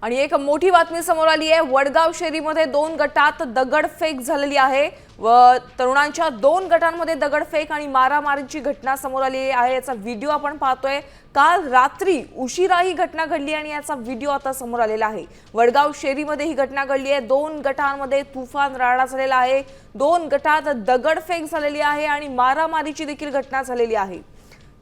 आणि एक मोठी बातमी समोर आली आहे। वडगाव शेरीमध्ये 2 गटात दगडफेक झालेली आहे व तरुणांच्या 2 गटांमध्ये दगडफेक आणि मारामारीची घटना समोर आली आहे। याचा व्हिडिओ आपण पाहतोय। काल रात्री उशिरा ही घटना घडली आणि याचा व्हिडिओ आता समोर आलेला आहे। वडगाव शेरीमध्ये ही घटना घडली आहे। 2 गटांमध्ये तुफान राडा झालेला आहे। 2 गटात दगडफेक झालेली आहे आणि मारामारीची देखील घटना झालेली आहे।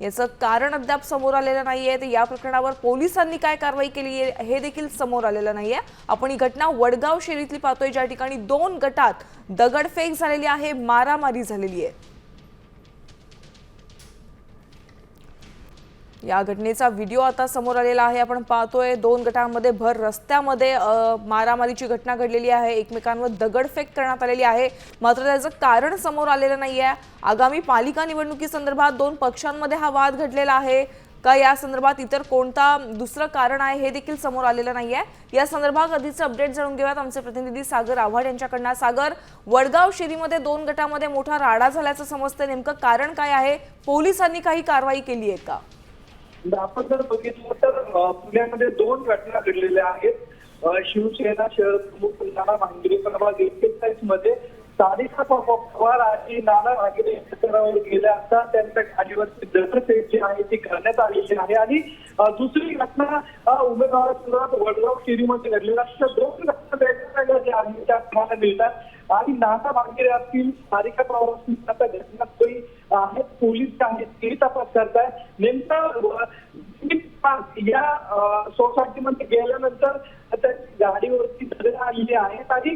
याचं कारण अद्याप समोर आलेलं नाहीये। तर या प्रकरणावर पोलिसांनी काय कारवाई केली आहे हे देखील समोर आलेलं नाहीये। आपण ही घटना वडगाव शहरातली पाहतोय, ज्या ठिकाणी 2 गटात दगडफेक झालेली आहे, मारामारी झालेली आहे। या घटनेचा व्हिडिओ आता समोर आलेला आहे। आपण पाहतोय 2 गटांमध्ये भर रस्त्यामध्ये मारामारीची घटना घडलेली आहे। एकमेकांवर दगडफेक करण्यात आलेली आहे, मात्र त्याचं कारण समोर आलेलं नाहीये। आगामी पालिका निवडणुकीसंदर्भात 2 पक्षांमध्ये हा वाद घडलेला आहे का, या संदर्भात इतर कोणता दुसरं कारण आहे हे देखील समोर आलेलं नाहीये। या संदर्भात अधिकचे अपडेट जाणून घेऊयात आमचे प्रतिनिधी सागर आव्हाड यांच्याकडून। सागर, वडगाव शेरीमध्ये 2 गटांमध्ये मोठा राडा झाल्याचं समजतं, नेमकं कारण काय आहे? पोलिसांनी काही कारवाई केली आहे का? आपण जर बघितलं तर पुण्यामध्ये 2 घटना घडलेल्या आहेत। शिवसेना शहर प्रमुख नाना भांगरे प्रभाग 41 मध्ये सारिका पवार आणि नाना भांगरे यांच्यावर गेल्या असता त्यांच्या गाडीवरची दगडफेक जी आहे ती करण्यात आलेली आहे। आणि दुसरी घटना उमेदवारासंदर्भात वडगाव शेरीमध्ये घडलेल्या अशा 2 घटना वेगवेगळ्या ज्या आहेत त्या आपल्याला मिळतात। आणि नाना भांगरे असतील, सारिका पवार असतील, आता घटनास्थळी आहेत, पोलीस आहेत, ते तपास करताय। नेमकं या सोसायटीमध्ये गेल्यानंतर त्याची गाडीवरती दगड आलेली आहेत आणि